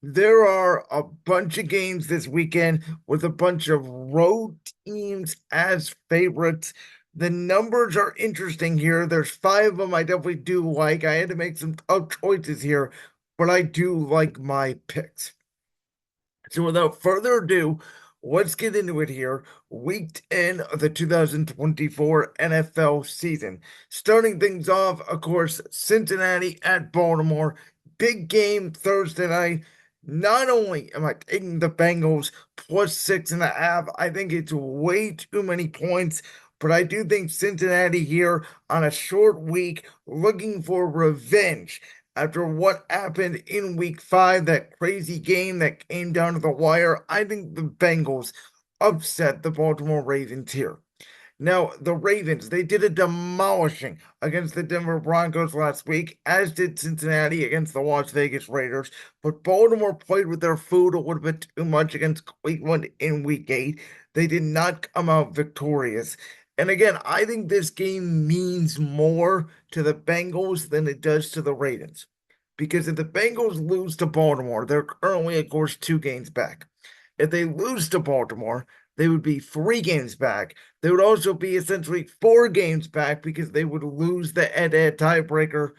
There are a bunch of games this weekend with a bunch of road teams as favorites. The numbers are interesting here. There's five of them I definitely do like. I had to make some tough choices here, but I do like my picks. So without further ado, let's get into it here. Week 10 of the 2024 NFL season. Starting things off, of course, Cincinnati at Baltimore. Big game Thursday night. Not only am I taking the Bengals plus 6.5, I think it's way too many points, but I do think Cincinnati here on a short week looking for revenge after what happened in week five, that crazy game that came down to the wire. I think the Bengals upset the Baltimore Ravens here. Now, the Ravens, they did a demolishing against the Denver Broncos last week, as did Cincinnati against the Las Vegas Raiders. But Baltimore played with their food a little bit too much against Cleveland in week eight. They did not come out victorious. And again, I think this game means more to the Bengals than it does to the Ravens. Because if the Bengals lose to Baltimore, they're currently, of course, 2 games back. If they lose to Baltimore, they would be 3 games back. They would also be essentially 4 games back because they would lose the head-to-head tiebreaker.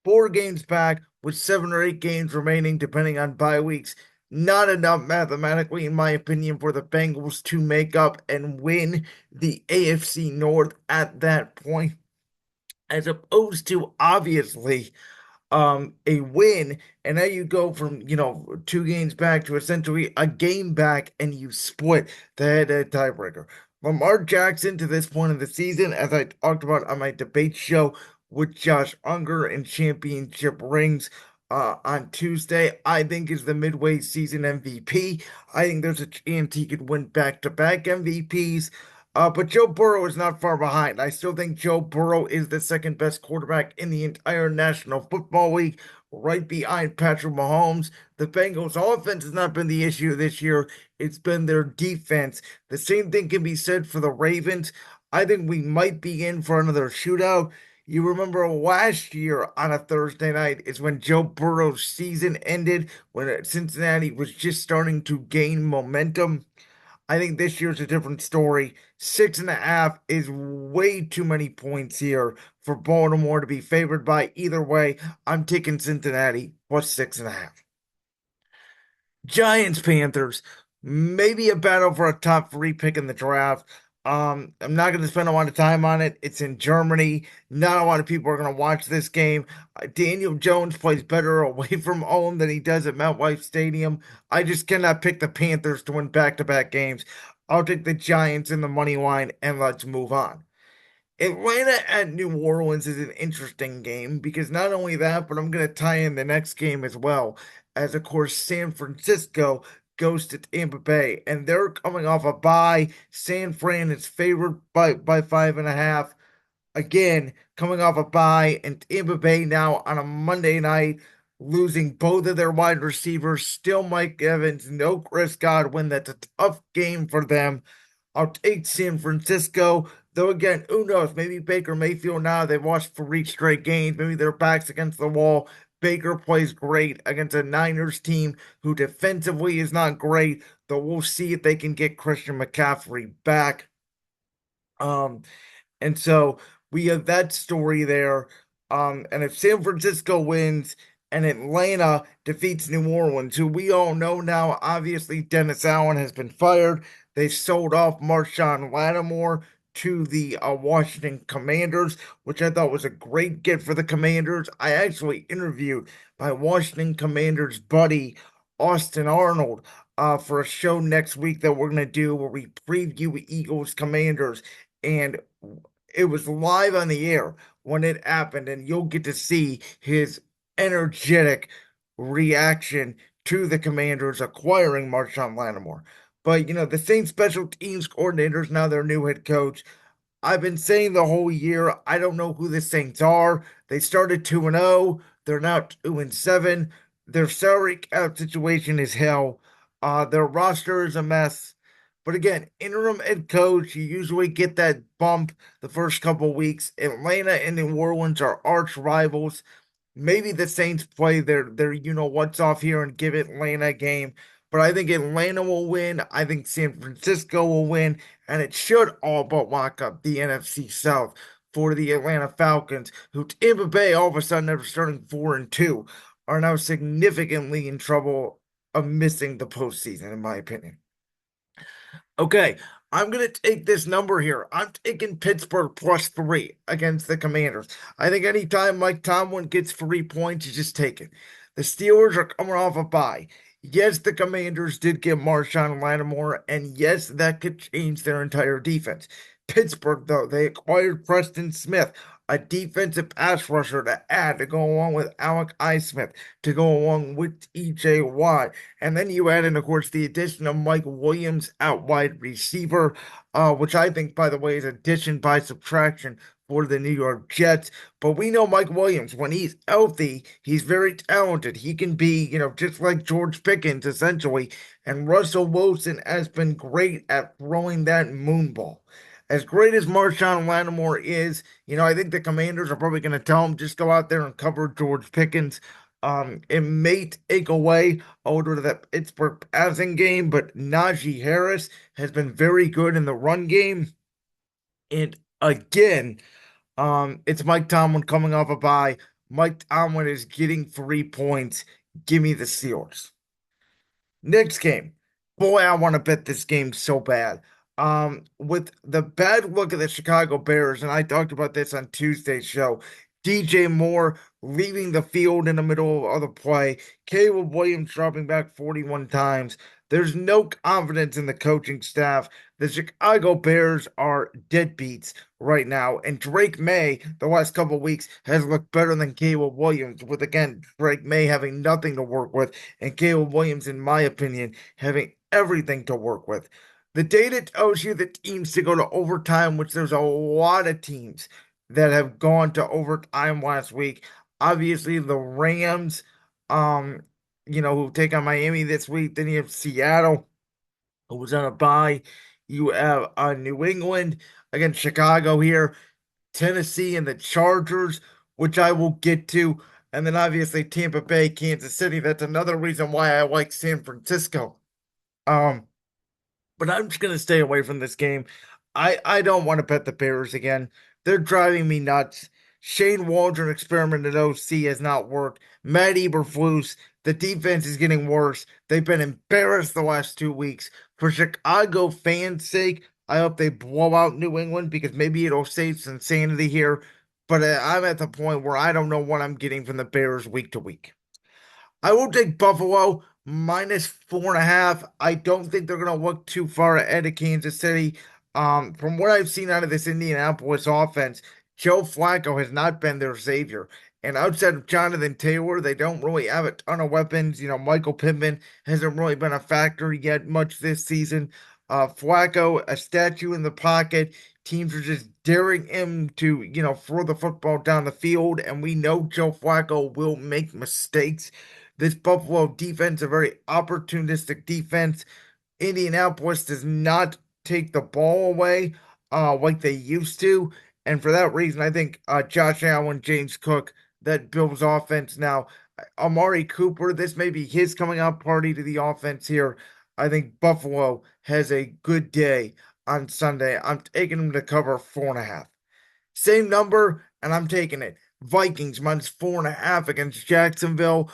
4 games back with 7 or 8 games remaining, depending on bye weeks. Not enough mathematically, in my opinion, for the Bengals to make up and win the AFC North at that point, as opposed to obviously a win, and now you go from 2 games back to essentially a game back, and you split the head-to-head tiebreaker. Lamar Jackson to this point of the season, as I talked about on my debate show with Josh Unger and championship rings on Tuesday, I think is the midway season MVP. I think there's a chance he could win back-to-back MVPs. But Joe Burrow is not far behind. I still think Joe Burrow is the second best quarterback in the entire National Football League, right behind Patrick Mahomes. The Bengals' offense has not been the issue this year, it's been their defense. The same thing can be said for the Ravens. I think we might be in for another shootout. You remember last year on a Thursday night is when Joe Burrow's season ended, when Cincinnati was just starting to gain momentum. I think this year's a different story. 6.5 is way too many points here for Baltimore to be favored by. Either way, I'm taking Cincinnati plus 6.5. Giants Panthers, maybe a battle for a top three pick in the draft. I'm not going to spend a lot of time on it. It's in Germany. Not a lot of people are going to watch this game. Daniel Jones plays better away from home than he does at MetLife Stadium. I just cannot pick the Panthers to win back-to-back games. I'll take the Giants in the money line and let's move on. Atlanta at New Orleans is an interesting game because not only that, but I'm going to tie in the next game as well, as of course San Francisco goes to Tampa Bay, and they're coming off a bye. San Fran is favored by 5.5. Again, coming off a bye, and Tampa Bay now on a Monday night, losing both of their wide receivers. Still Mike Evans, no Chris Godwin. That's a tough game for them. I'll take San Francisco. Though again, who knows? Maybe Baker Mayfield now they've watched 3 straight games. Maybe their backs against the wall. Baker plays great against a Niners team who defensively is not great. Though we'll see if they can get Christian McCaffrey back. Um, and so we have that story there. And if San Francisco wins and Atlanta defeats New Orleans, who we all know now, obviously Dennis Allen has been fired. They sold off Marshawn Lattimore to the Washington Commanders, which I thought was a great get for the Commanders. I actually interviewed my Washington Commanders buddy, Austin Arnold, for a show next week that we're going to do where we preview Eagles Commanders. And it was live on the air when it happened, and you'll get to see his energetic reaction to the Commanders acquiring Marshawn Lattimore. But the same special teams coordinators now their new head coach. I've been saying the whole year, I don't know who the Saints are. They started 2-0. They're now 2-7. Their salary cap situation is hell. Their roster is a mess. But again, interim head coach, you usually get that bump the first couple weeks. Atlanta and New Orleans are arch rivals. Maybe the Saints play their what's off here and give Atlanta a game. But I think Atlanta will win. I think San Francisco will win, and it should all but lock up the NFC South for the Atlanta Falcons, who Tampa Bay all of a sudden after starting 4-2 are now significantly in trouble of missing the postseason, in my opinion. Okay, I'm gonna take this number here. I'm taking Pittsburgh +3 against the Commanders. I think anytime Mike Tomlin gets 3 points, you just take it. The Steelers are coming off a bye. Yes, the Commanders did get Marshawn Lattimore, and yes, that could change their entire defense. Pittsburgh, though, they acquired Preston Smith, a defensive pass rusher to add to go along with Alec Highsmith, to go along with EJ Watt. And then you add in, of course, the addition of Mike Williams out wide receiver, which I think, by the way, is addition by subtraction for the New York Jets. But we know Mike Williams, when he's healthy, he's very talented. He can be, just like George Pickens, essentially. And Russell Wilson has been great at throwing that moonball. As great as Marshawn Lattimore is, I think the Commanders are probably going to tell him just go out there and cover George Pickens. It may take away over the Pittsburgh passing game, but Najee Harris has been very good in the run game. And again, it's Mike Tomlin coming off a bye. Mike Tomlin is getting 3 points. Give me the Steelers. Next game. Boy, I want to bet this game so bad. With the bad look of the Chicago Bears, and I talked about this on Tuesday's show, DJ Moore leaving the field in the middle of the play, Caleb Williams dropping back 41 times. There's no confidence in the coaching staff. The Chicago Bears are deadbeats right now, and Drake May, the last couple of weeks, has looked better than Caleb Williams, with again Drake May having nothing to work with, and Caleb Williams, in my opinion, having everything to work with. The data tells you the teams to go to overtime, which there's a lot of teams that have gone to overtime last week. Obviously, the Rams, um, who take on Miami this week. Then you have Seattle, who was on a bye. You have New England against Chicago here, Tennessee, and the Chargers, which I will get to. And then obviously Tampa Bay, Kansas City. That's another reason why I like San Francisco. Um, but I'm just gonna stay away from this game. I don't want to bet the Bears again. They're driving me nuts. Shane Waldron experiment at OC has not worked. Matt Eberflus, the defense is getting worse. They've been embarrassed the last 2 weeks. For Chicago fans' sake, I hope they blow out New England because maybe it'll save some sanity here. But I'm at the point where I don't know what I'm getting from the Bears week to week. I will take Buffalo -4.5. I don't think they're going to look too far ahead of Kansas City. From what I've seen out of this Indianapolis offense, Joe Flacco has not been their savior. And outside of Jonathan Taylor, they don't really have a ton of weapons. Michael Pittman hasn't really been a factor yet much this season. Flacco, a statue in the pocket. Teams are just daring him to, throw the football down the field. And we know Joe Flacco will make mistakes. This Buffalo defense, a very opportunistic defense. Indianapolis does not take the ball away like they used to. And for that reason, I think Josh Allen, James Cook, that Bills offense now, Amari Cooper, this may be his coming out party to the offense here. I think Buffalo has a good day on Sunday. I'm taking them to cover 4.5. Same number, and I'm taking it. Vikings -4.5 against Jacksonville.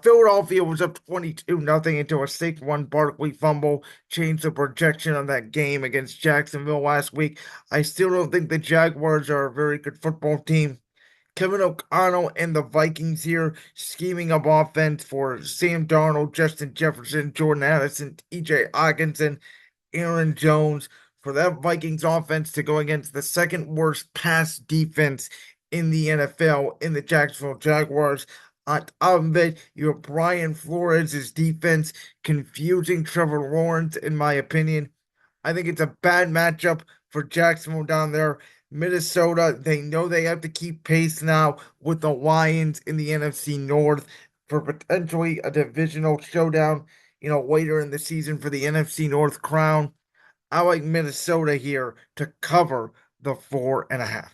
Philadelphia was up 22-0 into a 6-1 Barkley fumble, changed the projection on that game against Jacksonville last week. I still don't think the Jaguars are a very good football team. Kevin O'Connell and the Vikings here scheming up offense for Sam Darnold, Justin Jefferson, Jordan Addison, TJ Hockenson, Aaron Jones, for that Vikings offense to go against the second worst pass defense in the NFL in the Jacksonville Jaguars. On top of it, you have Brian Flores' defense confusing Trevor Lawrence, in my opinion. I think it's a bad matchup for Jacksonville down there. Minnesota, they know they have to keep pace now with the Lions in the NFC North for potentially a divisional showdown, later in the season for the NFC North crown. I like Minnesota here to cover the 4.5.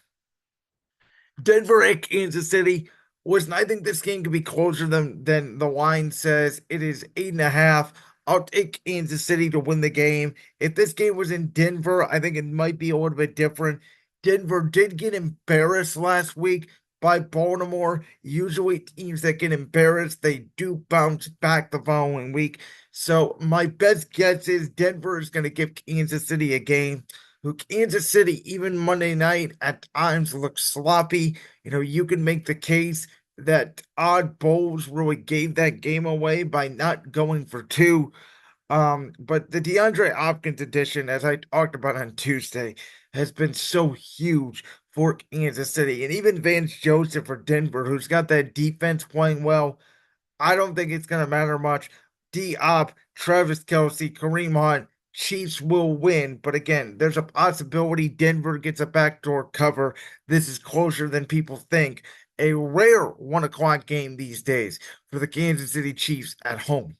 Denver at Kansas City. Listen, I think this game could be closer than the line says. It is 8.5. I'll take Kansas City to win the game. If this game was in Denver, I think it might be a little bit different. Denver did get embarrassed last week by Baltimore. Usually, teams that get embarrassed, they do bounce back the following week. So my best guess is Denver is going to give Kansas City a game. Who Kansas City, even Monday night, at times looks sloppy. You can make the case that Odd Bowls really gave that game away by not going for two. But the DeAndre Hopkins edition, as I talked about on Tuesday, has been so huge for Kansas City. And even Vance Joseph for Denver, who's got that defense playing well. I don't think it's going to matter much. D-Op, Travis Kelce, Kareem Hunt, Chiefs will win. But again, there's a possibility Denver gets a backdoor cover. This is closer than people think. A rare 1 o'clock game these days for the Kansas City Chiefs at home.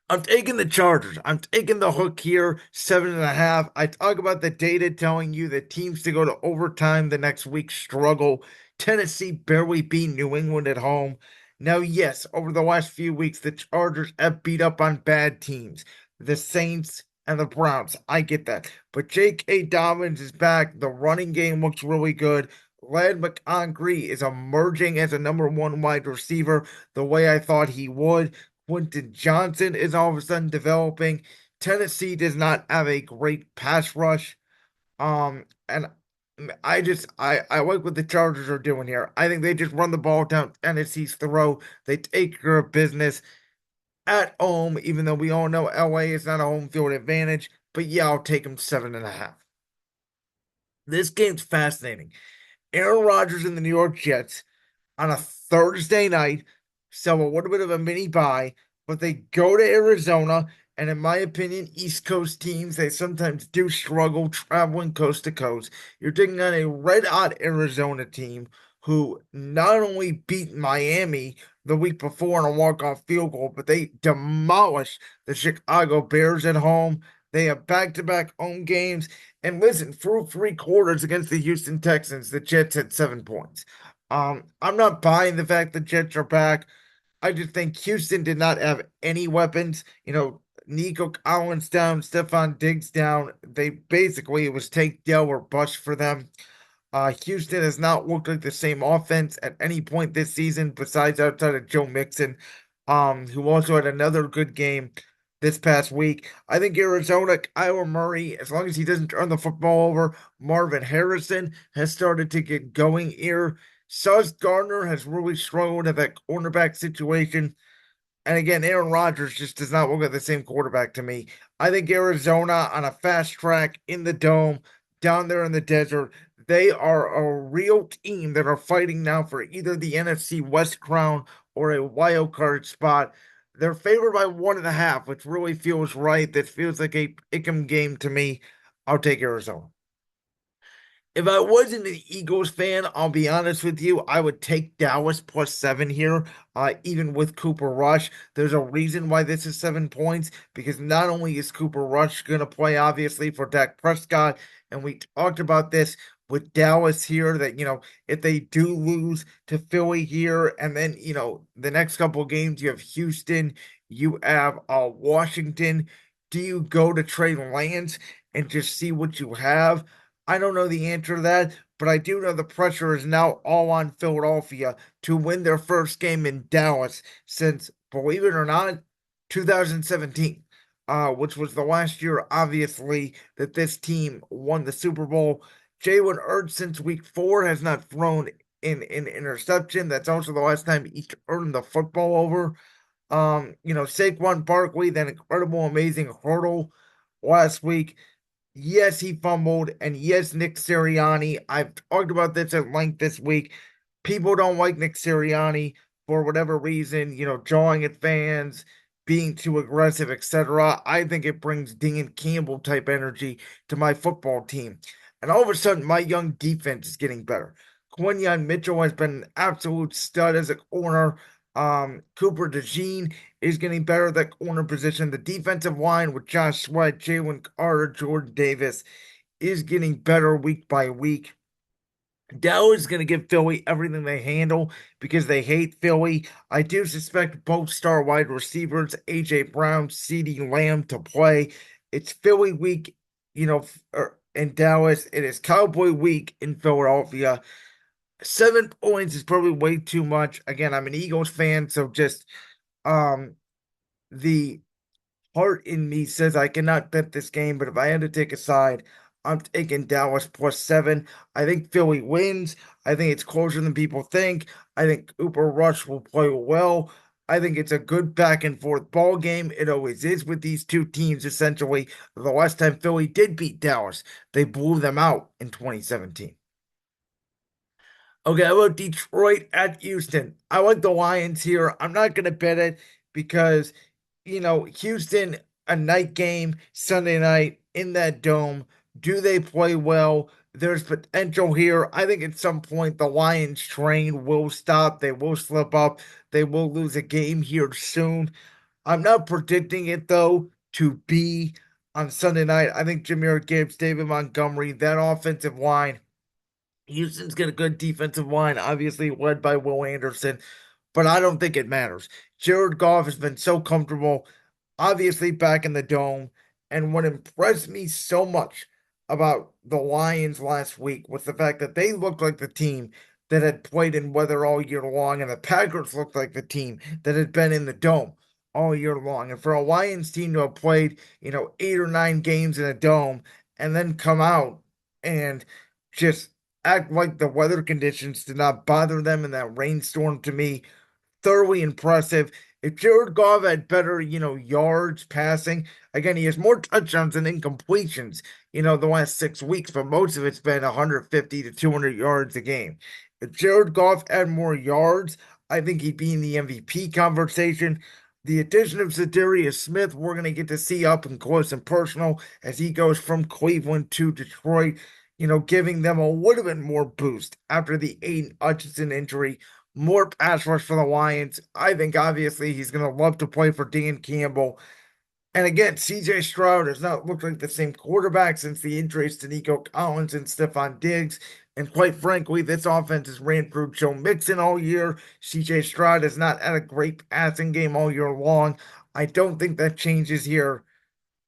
I'm taking the Chargers. I'm taking the hook here, 7.5. I talk about the data telling you that teams to go to overtime the next week struggle. Tennessee barely beat New England at home. Now, yes, over the last few weeks, the Chargers have beat up on bad teams, the Saints and the Browns. I get that. But J.K. Dobbins is back. The running game looks really good. Lad McConkey is emerging as a number one wide receiver the way I thought he would. Quentin Johnson is all of a sudden developing. Tennessee does not have a great pass rush. And I like what the Chargers are doing here. I think they just run the ball down Tennessee's throat. They take care of business at home, even though we all know LA is not a home field advantage. But yeah, I'll take them 7.5. This game's fascinating. Aaron Rodgers and the New York Jets on a Thursday night, so a little bit of a mini bye, but they go to Arizona. And in my opinion, East Coast teams, they sometimes do struggle traveling coast to coast. You're taking on a red hot Arizona team who not only beat Miami the week before on a walk-off field goal, but they demolished the Chicago Bears at home. They have back-to-back home games. And listen, through 3 quarters against the Houston Texans, the Jets had 7 points. I'm not buying the fact the Jets are back. I just think Houston did not have any weapons. Nico Collins down, Stephon Diggs down. They basically, it was take Dell or bust for them. Houston has not looked like the same offense at any point this season, besides outside of Joe Mixon, who also had another good game this past week. I think Arizona, Kyler Murray, as long as he doesn't turn the football over, Marvin Harrison has started to get going here. Sauce Gardner has really struggled at that cornerback situation. And again, Aaron Rodgers just does not look like the same quarterback to me. I think Arizona on a fast track in the dome, down there in the desert, they are a real team that are fighting now for either the NFC West crown or a wild card spot. They're favored by 1.5, which really feels right. That feels like a pick'em game to me. I'll take Arizona. If I wasn't an Eagles fan, I'll be honest with you, I would take Dallas +7 here, even with Cooper Rush. There's a reason why this is 7 points, because not only is Cooper Rush going to play, obviously, for Dak Prescott, and we talked about this with Dallas here, that, if they do lose to Philly here, and then, the next couple of games, you have Houston, you have Washington. Do you go to Trey Lance and just see what you have? I don't know the answer to that, but I do know the pressure is now all on Philadelphia to win their first game in Dallas since, believe it or not, 2017, which was the last year, obviously, that this team won the Super Bowl. Jalen Hurts since week 4 has not thrown in interception. That's also the last time he turned the football over. Saquon Barkley, that incredible, amazing hurdle last week. Yes, he fumbled, and yes, Nick Sirianni. I've talked about this at length this week. People don't like Nick Sirianni for whatever reason, jawing at fans, being too aggressive, etc. I think it brings Dan Campbell type energy to my football team. And all of a sudden, my young defense is getting better. Quinyon Mitchell has been an absolute stud as a corner. Cooper DeJean is getting better at that corner position. The defensive line with Josh Sweat, Jalen Carter, Jordan Davis is getting better week by week. Dallas is going to give Philly everything they handle because they hate Philly. I do suspect both star wide receivers, AJ Brown, CeeDee Lamb, to play. It's Philly week, in Dallas. It is Cowboy week in Philadelphia. 7 points is probably way too much. Again, I'm an Eagles fan, so just um the heart in me says I cannot bet this game, but if I had to take a side, I'm taking Dallas +7. I think Philly wins. I think it's closer than people think. I think Cooper Rush will play well. I think it's a good back and forth ball game. It always is with these two teams, essentially. The last time Philly did beat Dallas, they blew them out in 2017. Okay, how about Detroit at Houston? I like the Lions here. I'm not going to bet it because, Houston, a night game, Sunday night in that dome. Do they play well? There's potential here. I think at some point the Lions train will stop. They will slip up. They will lose a game here soon. I'm not predicting it though to be on Sunday night. I think Jahmyr Gibbs, David Montgomery, that offensive line. Houston's got a good defensive line, obviously led by Will Anderson, but I don't think it matters. Jared Goff has been so comfortable, obviously back in the dome. And what impressed me so much about the Lions last week was the fact that they looked like the team that had played in weather all year long, and the Packers looked like the team that had been in the dome all year long. And for a Lions team to have played, 8 or 9 games in a dome and then come out and just act like the weather conditions did not bother them in that rainstorm, to me, thoroughly impressive. If Jared Goff had better, yards passing, again, he has more touchdowns than incompletions, the last 6 weeks, but most of it's been 150 to 200 yards a game. If Jared Goff had more yards, I think he'd be in the MVP conversation. The addition of Zadarius Smith, we're going to get to see up and close and personal as he goes from Cleveland to Detroit, giving them a little bit more boost after the Aiden Hutchinson injury. More pass rush for the Lions. I think obviously he's going to love to play for Dan Campbell. And again, CJ Stroud has not looked like the same quarterback since the injuries to Nico Collins and Stephon Diggs. And quite frankly, this offense has ran through Joe Mixon all year. CJ Stroud has not had a great passing game all year long. I don't think that changes here.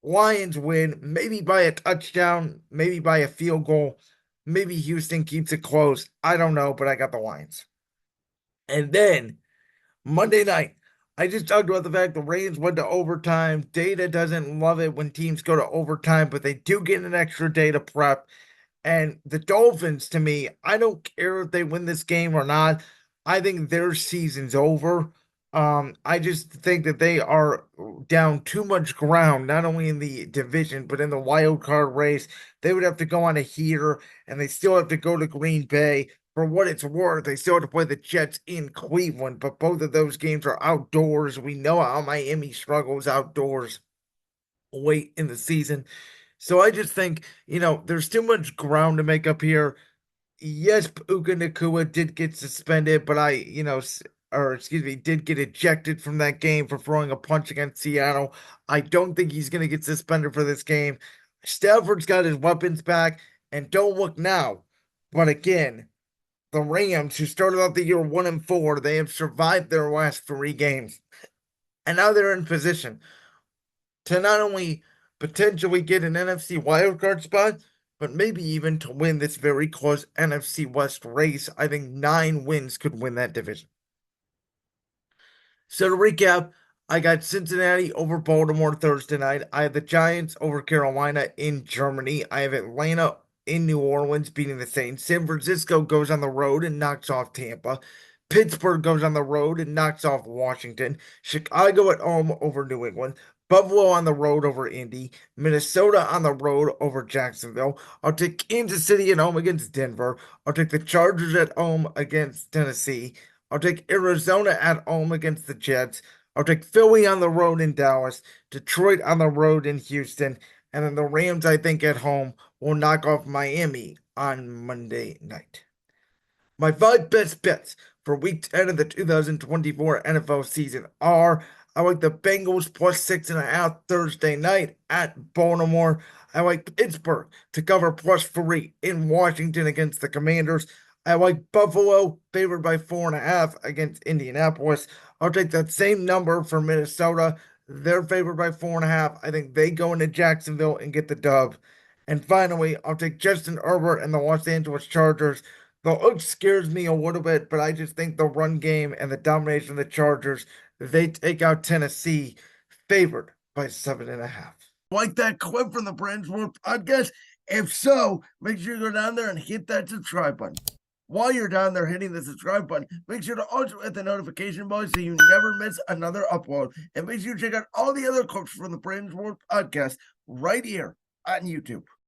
Lions win, maybe by a touchdown, maybe by a field goal. Maybe Houston keeps it close. I don't know, but I got the Lions. And then Monday night, I just talked about the fact the Rams went to overtime. Data doesn't love it when teams go to overtime, but they do get an extra day to prep. And the Dolphins, to me, I don't care if they win this game or not. I think their season's over. I just think that they are down too much ground, not only in the division, but in the wild card race. They would have to go on a heater, and they still have to go to Green Bay. For what it's worth, they still have to play the Jets in Cleveland, but both of those games are outdoors. We know how Miami struggles outdoors late in the season. So I just think, there's too much ground to make up here. Yes, Puka Nakua did get suspended, but or excuse me, did get ejected from that game for throwing a punch against Seattle. I don't think he's going to get suspended for this game. Stafford's got his weapons back, and don't look now. But again, the Rams, who started out the year 1-4, they have survived their last 3 games. And now they're in position to not only potentially get an NFC wildcard spot, but maybe even to win this very close NFC West race. I think 9 wins could win that division. So to recap, I got Cincinnati over Baltimore Thursday night. I have the Giants over Carolina in Germany. I have Atlanta in New Orleans beating the Saints. San Francisco goes on the road and knocks off Tampa. Pittsburgh goes on the road and knocks off Washington. Chicago at home over New England. Buffalo on the road over Indy. Minnesota on the road over Jacksonville. I'll take Kansas City at home against Denver. I'll take the Chargers at home against Tennessee. I'll take Arizona at home against the Jets. I'll take Philly on the road in Dallas, Detroit on the road in Houston, and then the Rams, I think, at home will knock off Miami on Monday night. My 5 best bets for week 10 of the 2024 NFL season are: I like the Bengals +6.5 Thursday night at Baltimore. I like Pittsburgh to cover +3 in Washington against the Commanders. I like Buffalo favored by 4.5 against Indianapolis. I'll take that same number for Minnesota. They're favored by 4.5. I think they go into Jacksonville and get the dub. And finally, I'll take Justin Herbert and the Los Angeles Chargers. The look scares me a little bit, but I just think the run game and the domination of the Chargers, they take out Tennessee favored by 7.5. Like that clip from the Bridgewater podcast? If so, make sure you go down there and hit that subscribe button. While you're down there hitting the subscribe button, make sure to also hit the notification bell so you never miss another upload. And make sure you check out all the other clips from the Bridgewater podcast right here on YouTube.